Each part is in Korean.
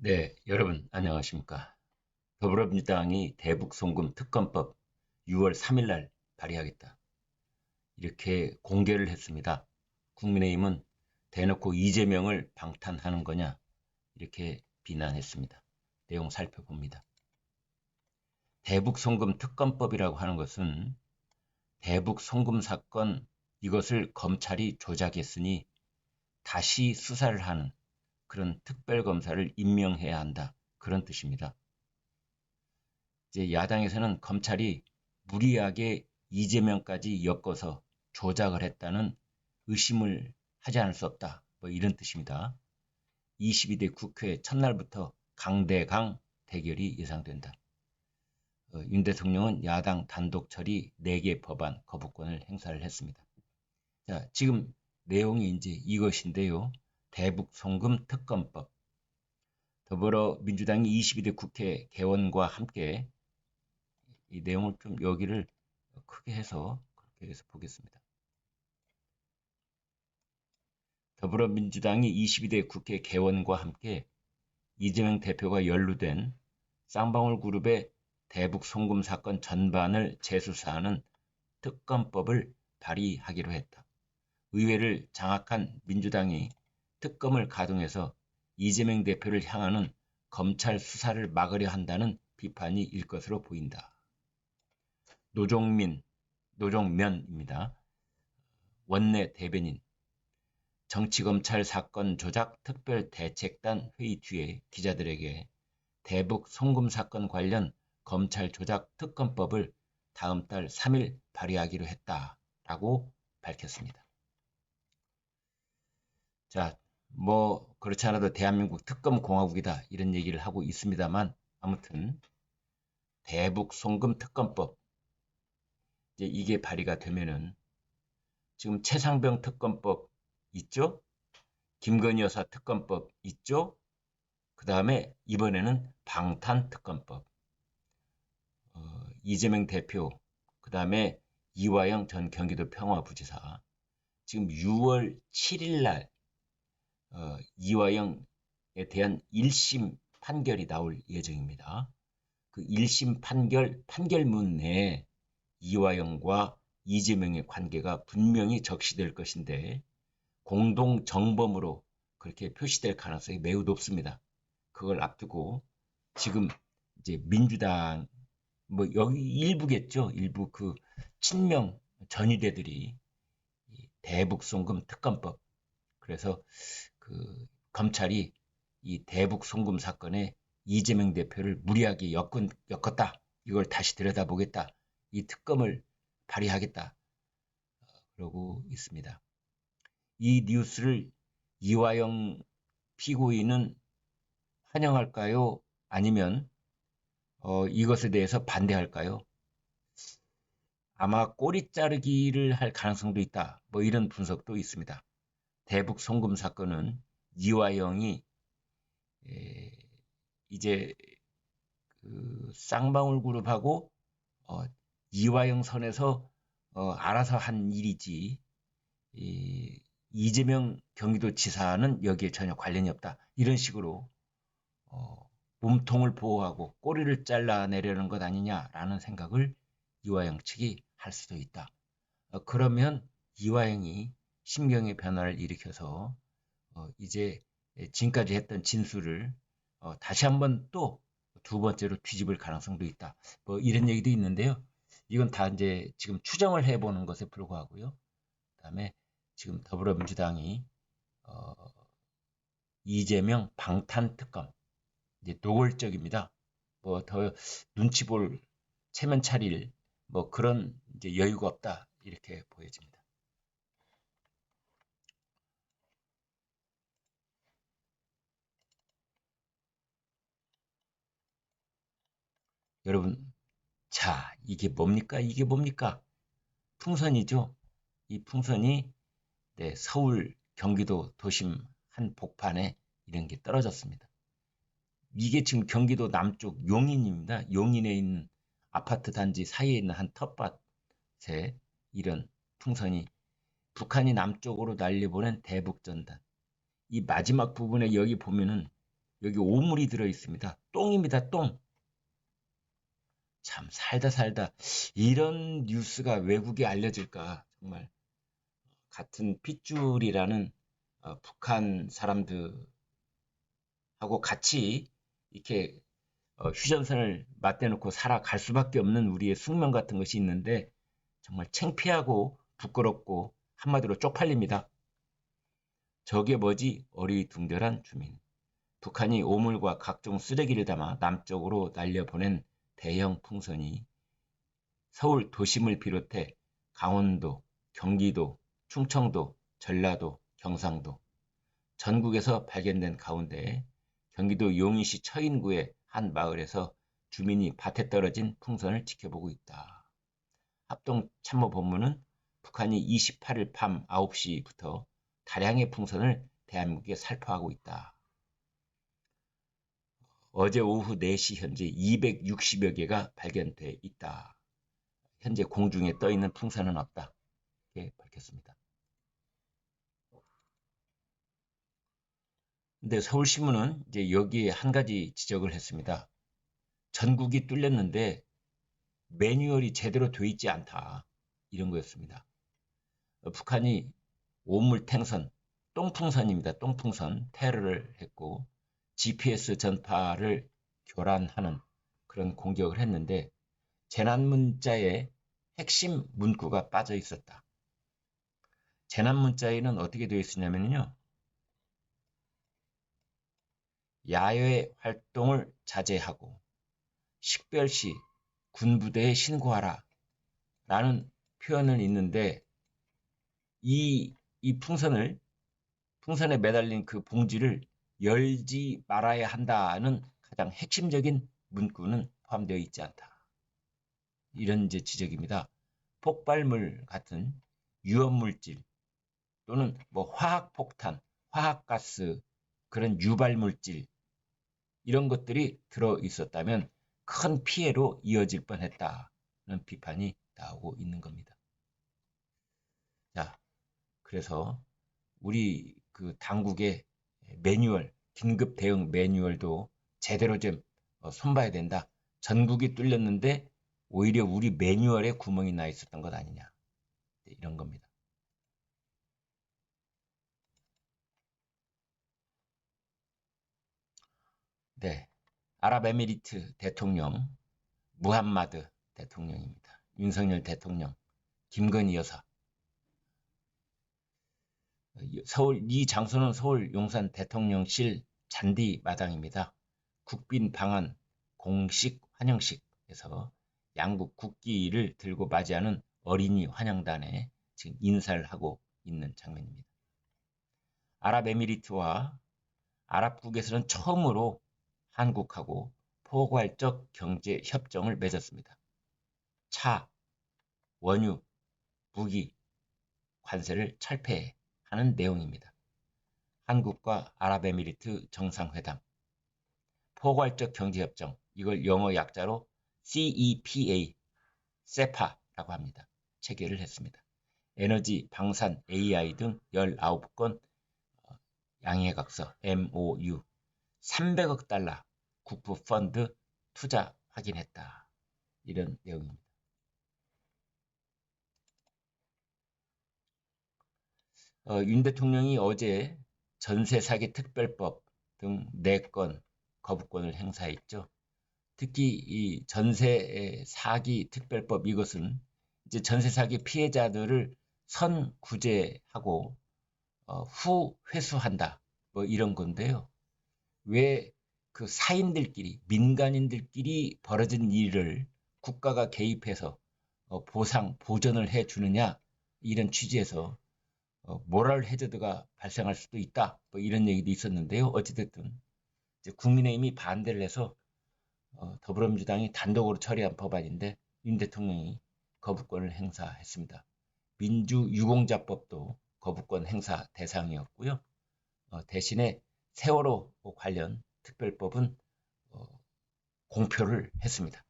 네, 여러분 안녕하십니까. 더불어민주당이 대북송금 특검법 6월 3일 날 발의하겠다. 이렇게 공개를 했습니다. 국민의힘은 대놓고 이재명을 방탄하는 거냐 이렇게 비난했습니다. 내용 살펴봅니다. 대북송금 특검법이라고 하는 것은 대북송금 사건 이것을 검찰이 조작했으니 다시 수사를 하는 그런 특별검사를 임명해야 한다. 그런 뜻입니다. 이제 야당에서는 검찰이 무리하게 이재명까지 엮어서 조작을 했다는 의심을 하지 않을 수 없다. 뭐 이런 뜻입니다. 22대 국회 첫날부터 강대강 대결이 예상된다. 윤 대통령은 야당 단독 처리 4개 법안 거부권을 행사를 했습니다. 자, 지금 내용이 이제 이것인데요. 대북 송금 특검법. 더불어민주당이 22대 국회 개원과 함께 이 내용을 좀 여기를 크게 해서 그렇게 해서 보겠습니다. 더불어민주당이 22대 국회 개원과 함께 이재명 대표가 연루된 쌍방울그룹의 대북 송금 사건 전반을 재수사하는 특검법을 발의하기로 했다. 의회를 장악한 민주당이 특검을 가동해서 이재명 대표를 향하는 검찰 수사를 막으려 한다는 비판이 일 것으로 보인다. 노종면입니다. 원내 대변인, 정치검찰 사건 조작 특별대책단 회의 뒤에 기자들에게 대북 송금 사건 관련 검찰 조작 특검법을 다음 달 3일 발의하기로 했다라고 밝혔습니다. 자, 뭐 그렇지 않아도 대한민국 특검 공화국이다 이런 얘기를 하고 있습니다만 아무튼 대북 송금 특검법 이제 이게 발의가 되면은 지금 최상병 특검법 있죠? 김건희 여사 특검법 있죠? 그 다음에 이번에는 방탄특검법, 이재명 대표, 그 다음에 이화영 전 경기도 평화부지사, 지금 6월 7일 날 이화영에 대한 1심 판결이 나올 예정입니다. 그 1심 판결문 내에 이화영과 이재명의 관계가 분명히 적시될 것인데 공동 정범으로 그렇게 표시될 가능성이 매우 높습니다. 그걸 앞두고 지금 이제 민주당 뭐 여기 일부겠죠. 일부 그 친명 전위대들이 대북송금 특검법 그래서 그 검찰이 이 대북송금 사건에 이재명 대표를 무리하게 엮었다. 이걸 다시 들여다보겠다. 이 특검을 발의하겠다. 그러고 있습니다. 이 뉴스를 이화영 피고인은 환영할까요? 아니면 이것에 대해서 반대할까요? 아마 꼬리 자르기를 할 가능성도 있다. 뭐 이런 분석도 있습니다. 대북 송금 사건은 이화영이 이제 그 쌍방울 그룹하고 어, 이화영 선에서 알아서 한 일이지 이재명 경기도지사는 여기에 전혀 관련이 없다. 이런 식으로 몸통을 보호하고 꼬리를 잘라내려는 것 아니냐라는 생각을 이화영 측이 할 수도 있다. 그러면 이화영이 심경의 변화를 일으켜서 이제 지금까지 했던 진술을 다시 한번 또 두 번째로 뒤집을 가능성도 있다. 뭐 이런 얘기도 있는데요. 이건 다 이제 지금 추정을 해보는 것에 불과하고요. 그다음에 지금 더불어민주당이 어, 이재명 방탄특검 이제 노골적입니다. 뭐 더 눈치 볼 체면 차릴 뭐 그런 이제 여유가 없다 이렇게 보여집니다. 여러분, 자 이게 뭡니까? 이게 뭡니까? 풍선이죠. 이 풍선이 네, 서울 경기도 도심 한 복판에 이런 게 떨어졌습니다. 이게 지금 경기도 남쪽 용인입니다. 용인에 있는 아파트 단지 사이에 있는 한 텃밭에 이런 풍선이 북한이 남쪽으로 날려보낸 대북전단. 이 마지막 부분에 여기 보면은 여기 오물이 들어 있습니다. 똥입니다. 똥. 참 살다 살다 이런 뉴스가 외국에 알려질까. 정말 같은 핏줄이라는 북한 사람들하고 같이 이렇게 휴전선을 맞대놓고 살아갈 수밖에 없는 우리의 숙명 같은 것이 있는데 정말 창피하고 부끄럽고 한마디로 쪽팔립니다. 저게 뭐지? 어리둥절한 주민. 북한이 오물과 각종 쓰레기를 담아 남쪽으로 날려보낸 대형 풍선이 서울 도심을 비롯해 강원도, 경기도, 충청도, 전라도, 경상도, 전국에서 발견된 가운데 경기도 용인시 처인구의 한 마을에서 주민이 밭에 떨어진 풍선을 지켜보고 있다. 합동참모본부는 북한이 28일 밤 9시부터 다량의 풍선을 대한민국에 살포하고 있다. 어제 오후 4시 현재 260여 개가 발견돼 있다. 현재 공중에 떠 있는 풍선은 없다. 이렇게 밝혔습니다. 근데 서울신문은 이제 여기에 한 가지 지적을 했습니다. 전국이 뚫렸는데 매뉴얼이 제대로 돼 있지 않다. 이런 거였습니다. 북한이 오물탱선, 똥풍선입니다. 똥풍선 테러를 했고 GPS 전파를 교란하는 그런 공격을 했는데 재난문자에 핵심 문구가 빠져 있었다. 재난문자에는 어떻게 되어 있었냐면요. 야외 활동을 자제하고 식별시 군부대에 신고하라 라는 표현을 있는데 이 풍선에 매달린 그 봉지를 열지 말아야 한다는 가장 핵심적인 문구는 포함되어 있지 않다. 이런 이제 지적입니다. 폭발물 같은 유험물질 또는 뭐 화학폭탄, 화학가스, 그런 유발물질 이런 것들이 들어 있었다면 큰 피해로 이어질 뻔했다는 비판이 나오고 있는 겁니다. 자, 그래서 우리 그 당국의 매뉴얼, 긴급 대응 매뉴얼도 제대로 좀 손봐야 된다. 전국이 뚫렸는데 오히려 우리 매뉴얼에 구멍이 나 있었던 것 아니냐. 이런 겁니다. 네, 아랍에미리트 대통령 무함마드 대통령입니다. 윤석열 대통령, 김건희 여사. 이 장소는 서울 용산 대통령실 잔디마당입니다. 국빈 방한 공식 환영식에서 양국 국기를 들고 맞이하는 어린이 환영단에 지금 인사를 하고 있는 장면입니다. 아랍에미리트와 아랍국에서는 처음으로 한국하고 포괄적 경제 협정을 맺었습니다. 차, 원유, 무기, 관세를 철폐하는 내용입니다. 한국과 아랍에미리트 정상회담, 포괄적 경제협정, 이걸 영어 약자로 CEPA, 세파라고 합니다. 체결을 했습니다. 에너지, 방산, AI 등 19건 양해각서, MOU, 300억 달러 국부 펀드 투자 확인했다. 이런 내용입니다. 윤 대통령이 어제 전세 사기 특별법 등 4건 거부권을 행사했죠. 특히 이 전세 사기 특별법 이것은 이제 전세 사기 피해자들을 선구제하고 후 회수한다. 뭐 이런 건데요. 왜 그 사인들끼리 민간인들끼리 벌어진 일을 국가가 개입해서 보상 보전을 해 주느냐 이런 취지에서 모럴 해저드가 발생할 수도 있다. 뭐 이런 얘기도 있었는데요. 어찌됐든 이제 국민의힘이 반대를 해서 더불어민주당이 단독으로 처리한 법안인데 윤 대통령이 거부권을 행사했습니다. 민주유공자법도 거부권 행사 대상이었고요. 대신에 세월호 관련 특별법은 공표를 했습니다.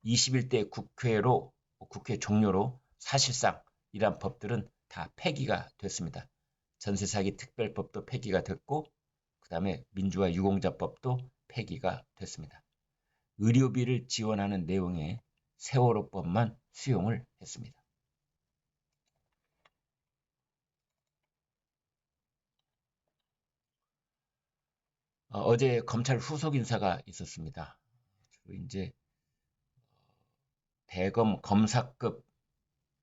21대 국회 종료로 사실상 이러한 법들은 다 폐기가 됐습니다. 전세 사기 특별법도 폐기가 됐고 그 그다음에 민주화 유공자법도 폐기가 됐습니다. 의료비를 지원하는 내용의 세월호법만 수용을 했습니다. 어제 검찰 후속 인사가 있었습니다. 이제 대검 검사급,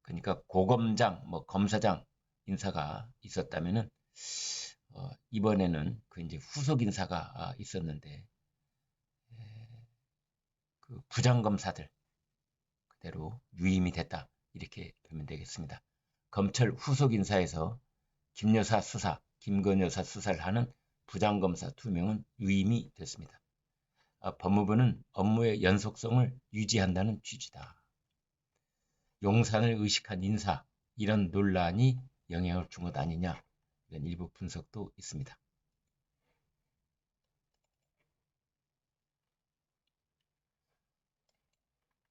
그러니까 고검장, 검사장 인사가 있었다면은 이번에는 그 이제 후속 인사가 있었는데, 그 부장검사들 그대로 유임이 됐다, 이렇게 보면 되겠습니다. 검찰 후속 인사에서 김 여사 수사, 김건 여사 수사를 하는 부장검사 2명은 유임이 됐습니다. 법무부는 업무의 연속성을 유지한다는 취지다. 용산을 의식한 인사, 이런 논란이 영향을 준 것 아니냐, 이런 일부 분석도 있습니다.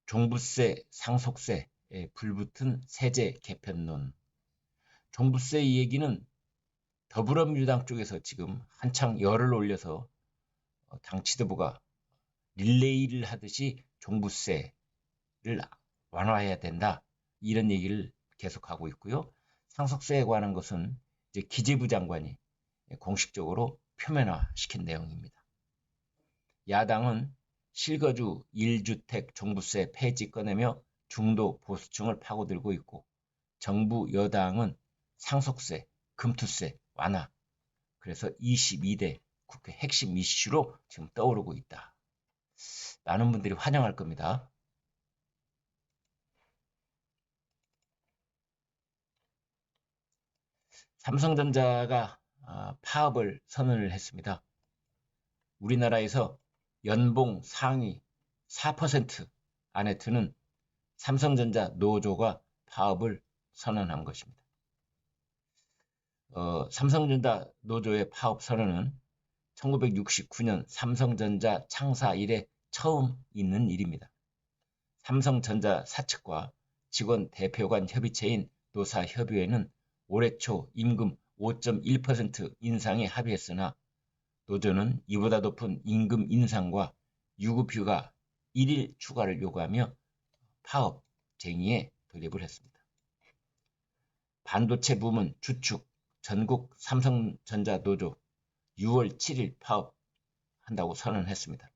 종부세, 상속세에 불붙은 세제 개편론. 종부세 이 얘기는 더불어민주당 쪽에서 지금 한창 열을 올려서 당 지도부가 릴레이를 하듯이 종부세를 완화해야 된다, 이런 얘기를 계속하고 있고요. 상속세에 관한 것은 이제 기재부 장관이 공식적으로 표면화시킨 내용입니다. 야당은 실거주 1주택 종부세 폐지 꺼내며 중도 보수층을 파고들고 있고, 정부 여당은 상속세, 금투세 완화, 그래서 22대 국회 핵심 이슈로 지금 떠오르고 있다. 많은 분들이 환영할 겁니다. 삼성전자가 파업을 선언을 했습니다. 우리나라에서 연봉 상위 4% 안에 드는 삼성전자 노조가 파업을 선언한 것입니다. 삼성전자 노조의 파업 선언은 1969년 삼성전자 창사 이래 처음 있는 일입니다. 삼성전자 사측과 직원 대표 간 협의체인 노사협의회는 올해 초 임금 5.1% 인상에 합의했으나, 노조는 이보다 높은 임금 인상과 유급휴가 1일 추가를 요구하며 파업 쟁의에 돌입을 했습니다. 반도체 부문 주축 전국 삼성전자 노조 6월 7일 파업한다고 선언했습니다.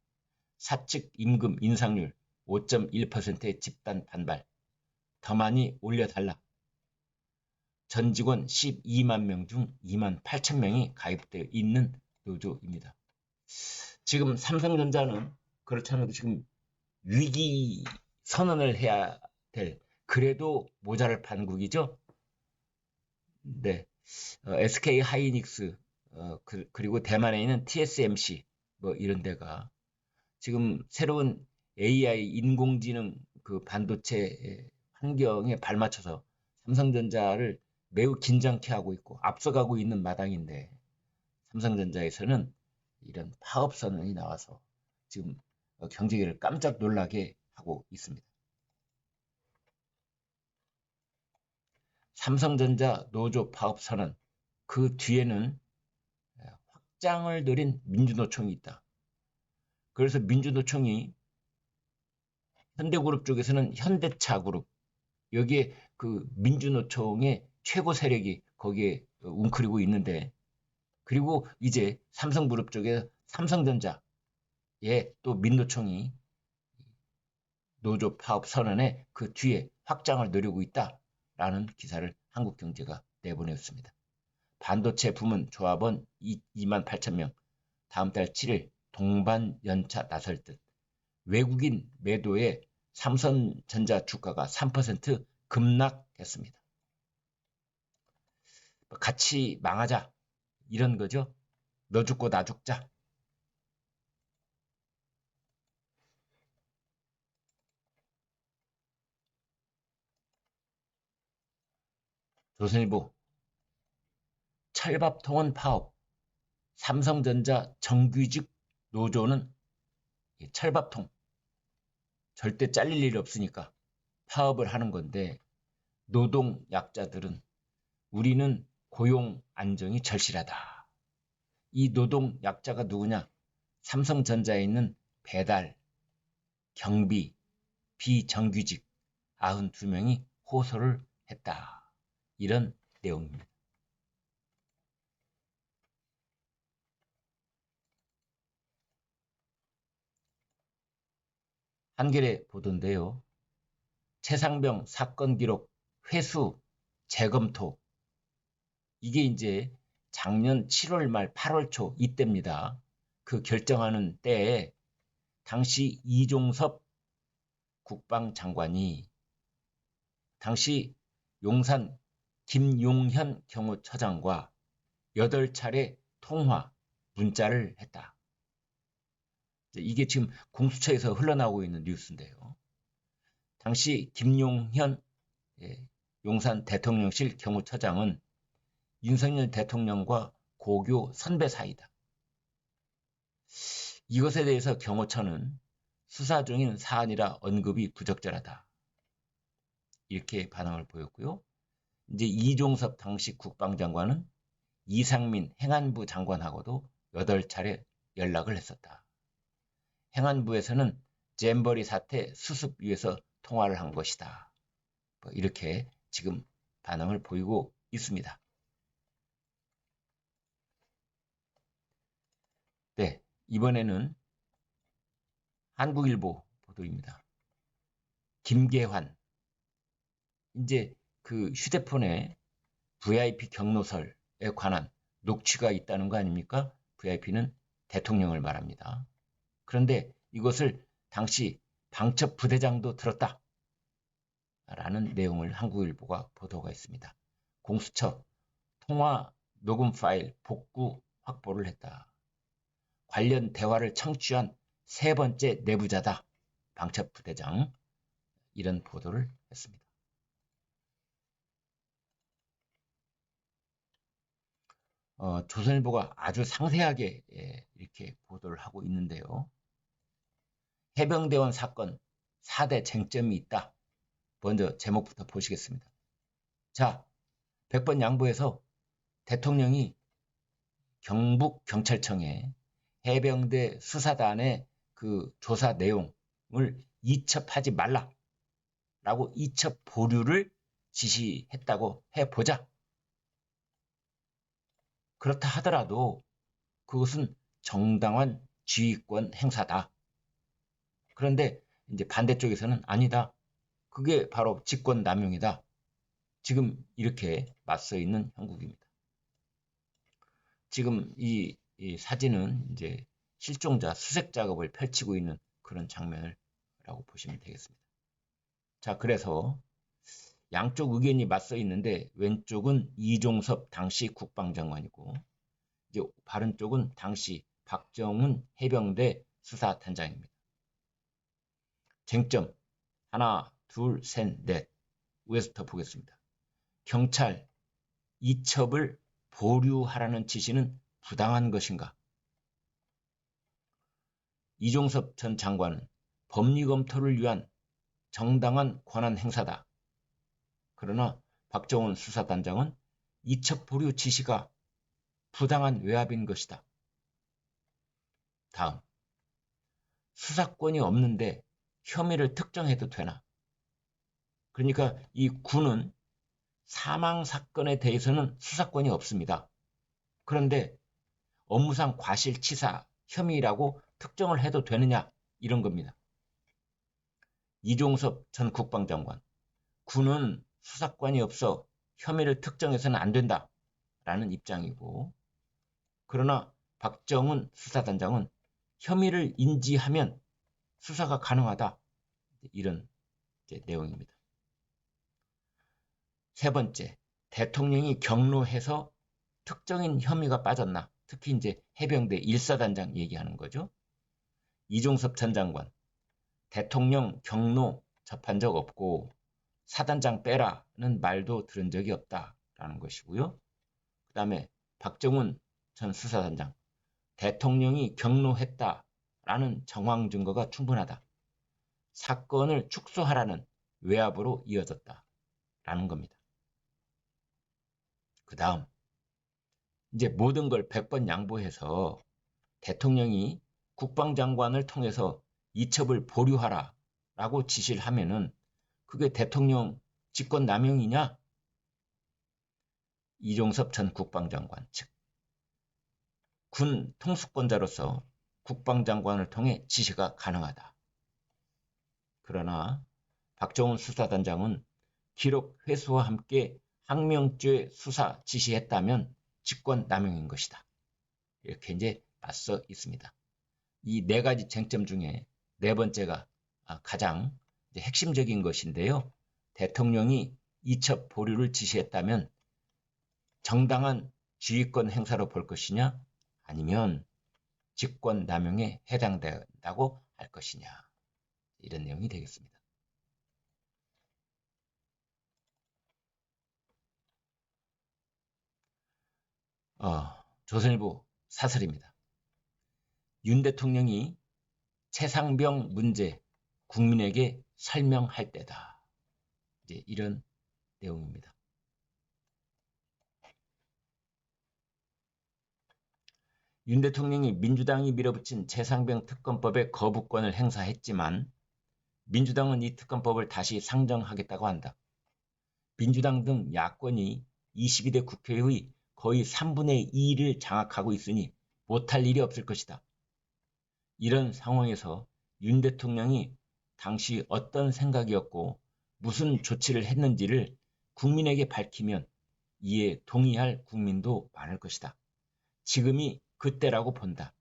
사측 임금 인상률 5.1%의 집단 반발, 더 많이 올려달라. 전 직원 12만 명 중 2만 8천 명이 가입되어 있는 노조입니다. 지금 삼성전자는 그렇지 않아도 지금 위기 선언을 해야 될, 그래도 모자랄 판국이죠. 네, SK 하이닉스, 그리고 대만에 있는 TSMC 이런 데가 지금 새로운 AI 인공지능 그 반도체 환경에 발맞춰서 삼성전자를 매우 긴장케 하고 있고 앞서가고 있는 마당인데, 삼성전자에서는 이런 파업 선언이 나와서 지금 경제계를 깜짝 놀라게 하고 있습니다. 삼성전자 노조 파업 선언, 그 뒤에는 확장을 노린 민주노총이 있다. 그래서 민주노총이 현대그룹 쪽에서는 현대차그룹, 여기에 그 민주노총의 최고 세력이 거기에 웅크리고 있는데, 그리고 이제 삼성그룹 쪽에 삼성전자에 또 민노총이 노조 파업 선언에 그 뒤에 확장을 노리고 있다라는 기사를 한국경제가 내보냈습니다. 반도체 부문 조합원 2만 8천 명, 다음 달 7일 동반 연차 나설 듯. 외국인 매도에 삼성전자 주가가 3% 급락했습니다. 같이 망하자, 이런 거죠. 너 죽고 나 죽자. 조선일보, 철밥통은 파업, 삼성전자 정규직 노조는 철밥통, 절대 잘릴 일이 없으니까 파업을 하는 건데, 노동 약자들은 우리는 고용 안정이 절실하다, 이 노동 약자가 누구냐? 삼성전자에 있는 배달, 경비, 비정규직 92명이 호소를 했다. 이런 내용입니다. 한겨레 보도인데요. 최상병 사건 기록 회수 재검토. 이게 이제 작년 7월 말 8월 초 이때입니다. 그 결정하는 때에 당시 이종섭 국방장관이 당시 용산 김용현 경호처장과 8차례 통화, 문자를 했다. 이게 지금 공수처에서 흘러나오고 있는 뉴스인데요. 당시 김용현 용산 대통령실 경호처장은 윤석열 대통령과 고교 선배 사이다. 이것에 대해서 경호처는 수사 중인 사안이라 언급이 부적절하다. 이렇게 반응을 보였고요. 이제 이종섭 당시 국방장관은 이상민 행안부 장관하고도 8차례 연락을 했었다. 행안부에서는 잼버리 사태 수습 위해서 통화를 한 것이다. 이렇게 지금 반응을 보이고 있습니다. 네, 이번에는 한국일보 보도입니다. 김계환, 이제 그 휴대폰에 VIP 경로설에 관한 녹취가 있다는 거 아닙니까? VIP는 대통령을 말합니다. 그런데 이것을 당시 방첩 부대장도 들었다. 라는 내용을 한국일보가 보도가 있습니다. 공수처 통화 녹음 파일 복구 확보를 했다. 관련 대화를 청취한 3번째 내부자다. 방첩 부대장. 이런 보도를 했습니다. 조선일보가 아주 상세하게 이렇게 보도를 하고 있는데요. 해병대원 사건 4대 쟁점이 있다. 먼저 제목부터 보시겠습니다. 자, 100번 양보해서 대통령이 경북경찰청에 해병대 수사단의 그 조사 내용을 이첩하지 말라라고 이첩 보류를 지시했다고 해보자. 그렇다 하더라도 그것은 정당한 지휘권 행사다. 그런데 이제 반대쪽에서는 아니다. 그게 바로 직권 남용이다. 지금 이렇게 맞서 있는 형국입니다. 지금 이 사진은 이제 실종자 수색 작업을 펼치고 있는 그런 장면이라고 보시면 되겠습니다. 자, 그래서 양쪽 의견이 맞서 있는데 왼쪽은 이종섭 당시 국방장관이고 이제 바른 쪽은 당시 박정훈 해병대 수사단장입니다. 쟁점 하나, 둘, 셋, 넷. 위에서부터 보겠습니다. 경찰 이첩을 보류하라는 지시는 부당한 것인가? 이종섭 전 장관은 법리 검토를 위한 정당한 권한 행사다. 그러나 박정훈 수사단장은 이첩 보류 지시가 부당한 외압인 것이다. 다음, 수사권이 없는데 혐의를 특정해도 되나? 그러니까 이 군은 사망 사건에 대해서는 수사권이 없습니다. 그런데 업무상 과실치사 혐의라고 특정을 해도 되느냐? 이런 겁니다. 이종섭 전 국방장관, 군은 수사권이 없어 혐의를 특정해서는 안 된다 라는 입장이고, 그러나 박정훈 수사단장은 혐의를 인지하면 수사가 가능하다, 이런 내용입니다. 세 번째, 대통령이 경로해서 특정인 혐의가 빠졌나? 특히 이제 해병대 1사단장 얘기하는 거죠. 이종섭 전 장관, 대통령 경로 접한 적 없고 사단장 빼라는 말도 들은 적이 없다라는 것이고요. 그 다음에 박정훈 전 수사단장, 대통령이 경로했다라는 정황 증거가 충분하다. 사건을 축소하라는 외압으로 이어졌다라는 겁니다. 그 다음, 이제 모든 걸 100번 양보해서 대통령이 국방장관을 통해서 이첩을 보류하라 라고 지시를 하면은 그게 대통령 직권 남용이냐? 이종섭 전 국방장관 즉 군 통수권자로서 국방장관을 통해 지시가 가능하다. 그러나 박정훈 수사단장은 기록 회수와 함께 항명죄 수사 지시했다면 직권 남용인 것이다. 이렇게 이제 맞서 있습니다. 이 네 가지 쟁점 중에 네 번째가 가장 핵심적인 것인데요. 대통령이 이첩 보류를 지시했다면 정당한 지휘권 행사로 볼 것이냐 아니면 직권 남용에 해당된다고 할 것이냐 이런 내용이 되겠습니다. 조선일보 사설입니다. 윤 대통령이 최상병 문제 국민에게 설명할 때다. 이제 이런 내용입니다. 윤 대통령이 민주당이 밀어붙인 최상병 특검법의 거부권을 행사했지만 민주당은 이 특검법을 다시 상정하겠다고 한다. 민주당 등 야권이 22대 국회의 거의 3분의 2를 장악하고 있으니 못할 일이 없을 것이다. 이런 상황에서 윤 대통령이 당시 어떤 생각이었고 무슨 조치를 했는지를 국민에게 밝히면 이에 동의할 국민도 많을 것이다. 지금이 그때라고 본다.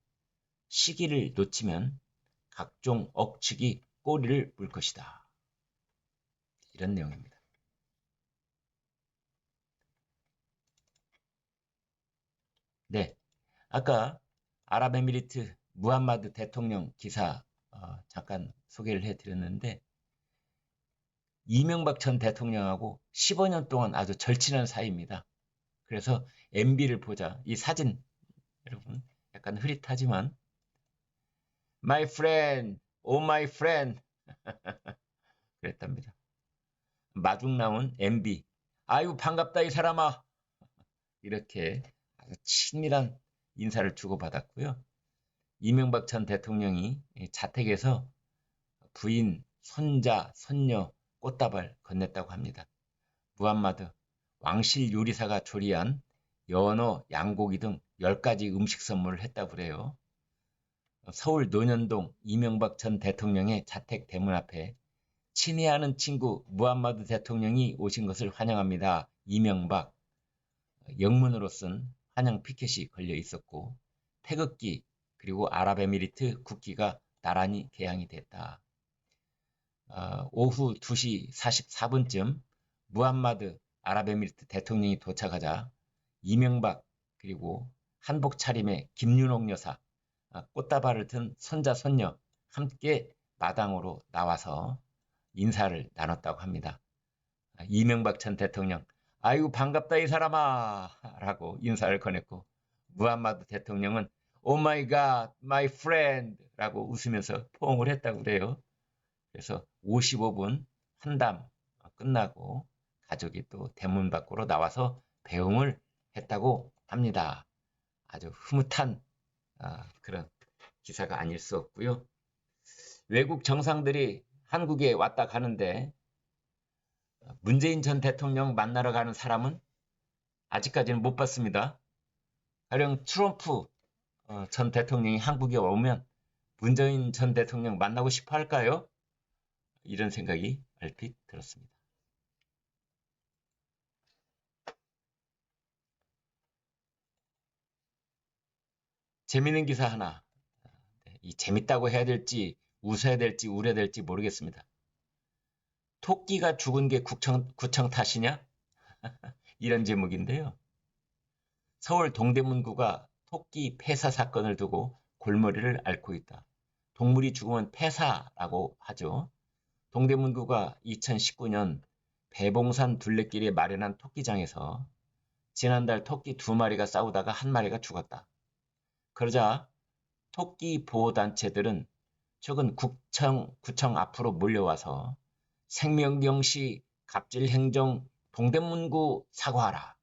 시기를 놓치면 각종 억측이 꼬리를 물 것이다. 이런 내용입니다. 네, 아까 아랍에미리트 무함마드 대통령 기사 잠깐 소개를 해드렸는데 이명박 전 대통령하고 15년 동안 아주 절친한 사이입니다. 그래서 MB를 보자. 이 사진 여러분 약간 흐릿하지만 My friend, oh my friend 그랬답니다. 마중 나온 MB 아유 반갑다 이 사람아 이렇게 아주 친밀한 인사를 주고받았고요. 이명박 전 대통령이 자택에서 부인, 손자, 손녀 꽃다발 건넸다고 합니다. 무함마드 왕실 요리사가 조리한 연어, 양고기 등 10가지 음식 선물을 했다고 그래요. 서울 논현동 이명박 전 대통령의 자택 대문 앞에 친애하는 친구 무함마드 대통령이 오신 것을 환영합니다. 이명박 영문으로 쓴 환영 피켓이 걸려 있었고 태극기 그리고 아랍에미리트 국기가 나란히 개양이 됐다. 오후 2시 44분쯤 무함마드 아랍에미리트 대통령이 도착하자 이명박 그리고 한복 차림의 김윤옥 여사 꽃다발을 든 손자 손녀 함께 마당으로 나와서 인사를 나눴다고 합니다. 이명박 전 대통령 아이고 반갑다 이 사람아 라고 인사를 건넸고 무함마드 대통령은 오 마이 갓 마이 프렌드 라고 웃으면서 포옹을 했다고 그래요. 그래서 55분 환담 끝나고 가족이 또 대문 밖으로 나와서 배웅을 했다고 합니다. 아주 흐뭇한 그런 기사가 아닐 수 없고요. 외국 정상들이 한국에 왔다 가는데 문재인 전 대통령 만나러 가는 사람은 아직까지는 못 봤습니다. 가령 트럼프 전 대통령이 한국에 오면 문재인 전 대통령 만나고 싶어 할까요? 이런 생각이 얼핏 들었습니다. 재미있는 기사 하나. 이 재밌다고 해야 될지 웃어야 될지 우려야 될지 모르겠습니다. 토끼가 죽은 게 구청 탓이냐? 이런 제목인데요. 서울 동대문구가 토끼 폐사 사건을 두고 골머리를 앓고 있다. 동물이 죽으면 폐사라고 하죠. 동대문구가 2019년 배봉산 둘레길에 마련한 토끼장에서 지난달 토끼 2마리가 싸우다가 1마리가 죽었다. 그러자 토끼 보호단체들은 최근 구청 앞으로 몰려와서 생명경시 갑질행정 동대문구 사과하라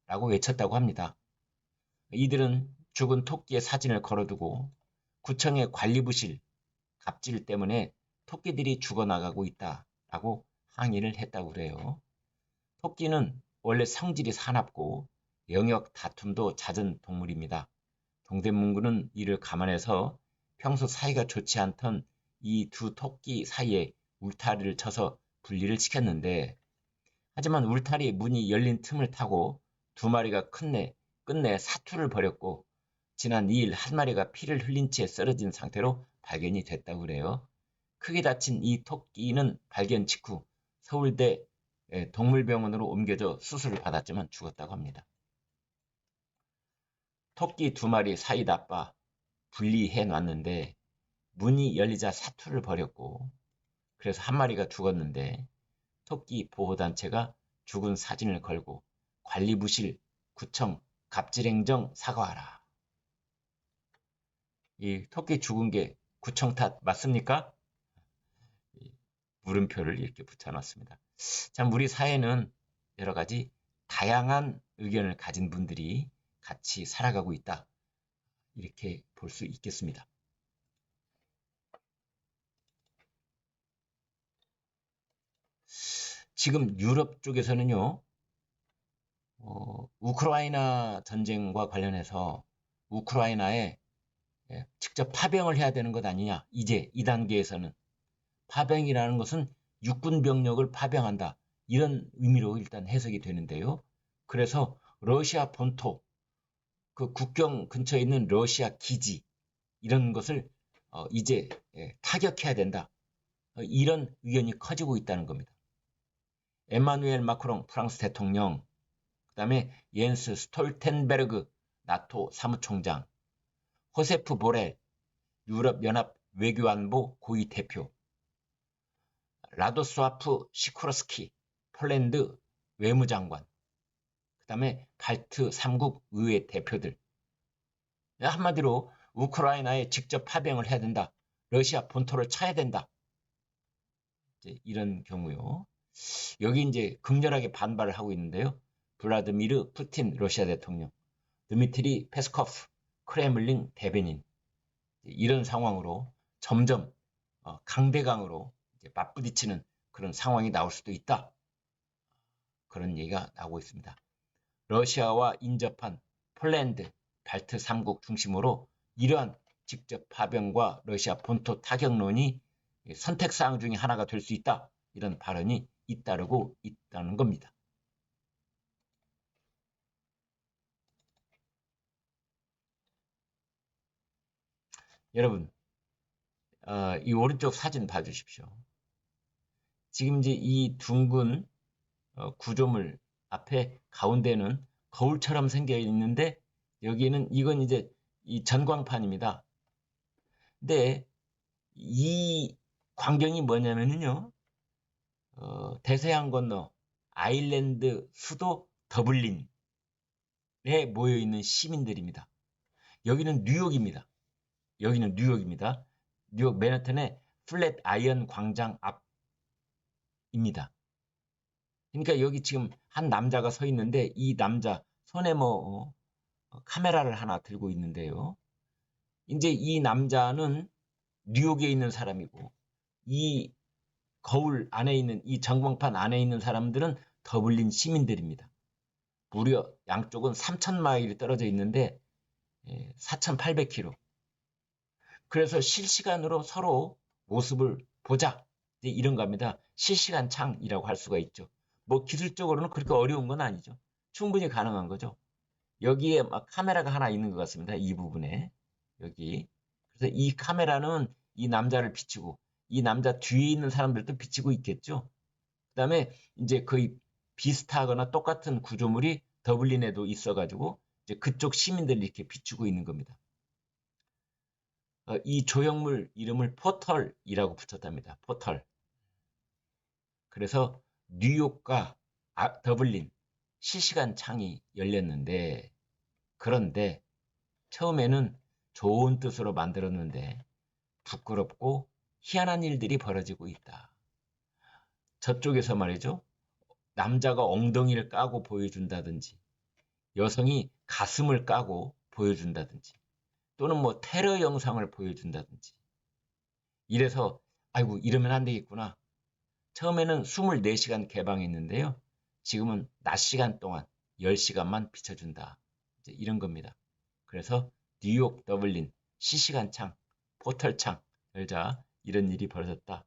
라고 외쳤다고 합니다. 이들은 죽은 토끼의 사진을 걸어두고 구청의 관리부실 갑질 때문에 토끼들이 죽어나가고 있다라고 항의를 했다고 그래요. 토끼는 원래 성질이 사납고 영역 다툼도 잦은 동물입니다. 동대문구는 이를 감안해서 평소 사이가 좋지 않던 이 두 토끼 사이에 울타리를 쳐서 분리를 시켰는데, 하지만 울타리 문이 열린 틈을 타고 두 마리가 끝내 사투를 벌였고 지난 2일 한 마리가 피를 흘린 채 쓰러진 상태로 발견이 됐다고 그래요. 크게 다친 이 토끼는 발견 직후 서울대 동물병원으로 옮겨져 수술을 받았지만 죽었다고 합니다. 토끼 두 마리 사이 나빠 분리해 놨는데 문이 열리자 사투를 벌였고, 그래서 한 마리가 죽었는데 토끼 보호단체가 죽은 사진을 걸고 관리부실, 구청, 갑질행정 사과하라. 이 토끼 죽은 게 구청 탓 맞습니까? 물음표를 이렇게 붙여놨습니다. 참 우리 사회는 여러 가지 다양한 의견을 가진 분들이 같이 살아가고 있다. 이렇게 볼 수 있겠습니다. 지금 유럽 쪽에서는요, 우크라이나 전쟁과 관련해서 우크라이나에 직접 파병을 해야 되는 것 아니냐. 이제 이 단계에서는 파병이라는 것은 육군 병력을 파병한다. 이런 의미로 일단 해석이 되는데요. 그래서 러시아 본토, 그 국경 근처에 있는 러시아 기지 이런 것을 이제 타격해야 된다. 이런 의견이 커지고 있다는 겁니다. 에마누엘 마크롱 프랑스 대통령, 그다음에 옌스 스톨텐베르그 나토 사무총장, 호세프 보렐 유럽연합 외교안보 고위 대표, 라도스와프 시코르스키 폴란드 외무장관, 그다음에 발트 3국 의회 대표들. 한마디로 우크라이나에 직접 파병을 해야 된다. 러시아 본토를 쳐야 된다. 이런 경우요. 여기 이제 극렬하게 반발을 하고 있는데요. 블라드미르 푸틴 러시아 대통령, 드미트리 페스코프 크레물린 대변인, 이런 상황으로 점점 강대강으로 맞부딪히는 그런 상황이 나올 수도 있다. 그런 얘기가 나오고 있습니다. 러시아와 인접한 폴란드, 발트 3국 중심으로 이러한 직접 파병과 러시아 본토 타격론이 선택사항 중에 하나가 될 수 있다. 이런 발언이 잇따르고 있다는 겁니다. 여러분, 이 오른쪽 사진 봐주십시오. 지금 이제 이 둥근 구조물 앞에 가운데는 거울처럼 생겨 있는데 여기는 이건 이제 이 전광판입니다. 근데 이 광경이 뭐냐면요, 대서양 건너 아일랜드 수도 더블린에 모여 있는 시민들입니다. 여기는 뉴욕입니다. 여기는 뉴욕입니다. 뉴욕 맨하탄의 플랫 아이언 광장 앞입니다. 그러니까 여기 지금 한 남자가 서 있는데 이 남자 손에 카메라를 하나 들고 있는데요. 이제 이 남자는 뉴욕에 있는 사람이고 이 거울 안에 있는 이 전광판 안에 있는 사람들은 더블린 시민들입니다. 무려 양쪽은 3,000마일이 떨어져 있는데 4,800km. 그래서 실시간으로 서로 모습을 보자. 이런 겁니다. 실시간 창이라고 할 수가 있죠. 뭐 기술적으로는 그렇게 어려운 건 아니죠. 충분히 가능한 거죠. 여기에 막 카메라가 하나 있는 것 같습니다. 이 부분에. 여기. 그래서 이 카메라는 이 남자를 비추고 이 남자 뒤에 있는 사람들도 비추고 있겠죠. 그다음에 이제 거의 비슷하거나 똑같은 구조물이 더블린에도 있어가지고 이제 그쪽 시민들을 이렇게 비추고 있는 겁니다. 이 조형물 이름을 포털이라고 붙였답니다. 포털. 그래서 뉴욕과 더블린 실시간 창이 열렸는데, 그런데 처음에는 좋은 뜻으로 만들었는데 부끄럽고 희한한 일들이 벌어지고 있다. 저쪽에서 말이죠. 남자가 엉덩이를 까고 보여준다든지 여성이 가슴을 까고 보여준다든지 또는 뭐 테러 영상을 보여준다든지 이래서 아이고 이러면 안 되겠구나. 처음에는 24시간 개방했는데요. 지금은 낮 시간 동안 10시간만 비춰준다. 이제 이런 겁니다. 그래서 뉴욕, 더블린, 실시간창, 포털창 열자 이런 일이 벌어졌다.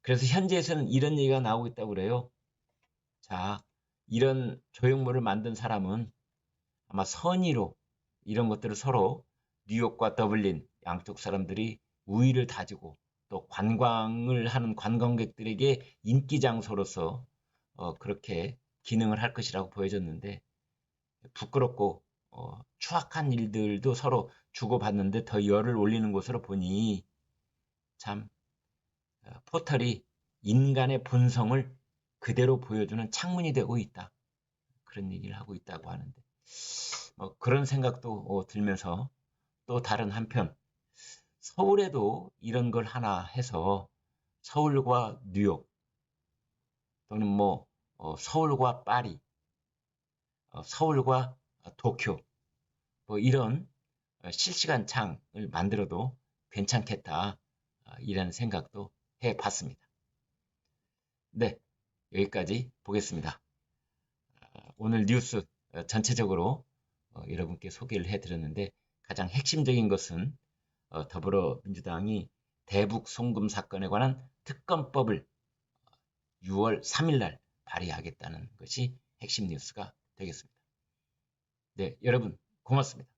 그래서 현지에서는 이런 얘기가 나오고 있다고 그래요. 자, 이런 조형물을 만든 사람은 아마 선의로 이런 것들을 서로 뉴욕과 더블린 양쪽 사람들이 우위를 다지고 또 관광을 하는 관광객들에게 인기 장소로서 그렇게 기능을 할 것이라고 보여졌는데 부끄럽고 추악한 일들도 서로 주고받는데 더 열을 올리는 것으로 보니 참 포털이 인간의 본성을 그대로 보여주는 창문이 되고 있다. 그런 얘기를 하고 있다고 하는데 그런 생각도 들면서 또 다른 한편 서울에도 이런 걸 하나 해서 서울과 뉴욕 또는 뭐 서울과 파리, 서울과 도쿄 뭐 이런 실시간 창을 만들어도 괜찮겠다 이라는 생각도 해봤습니다. 네, 여기까지 보겠습니다. 오늘 뉴스 전체적으로 여러분께 소개를 해드렸는데 가장 핵심적인 것은 더불어민주당이 대북 송금 사건에 관한 특검법을 6월 3일 날 발의하겠다는 것이 핵심 뉴스가 되겠습니다. 네, 여러분 고맙습니다.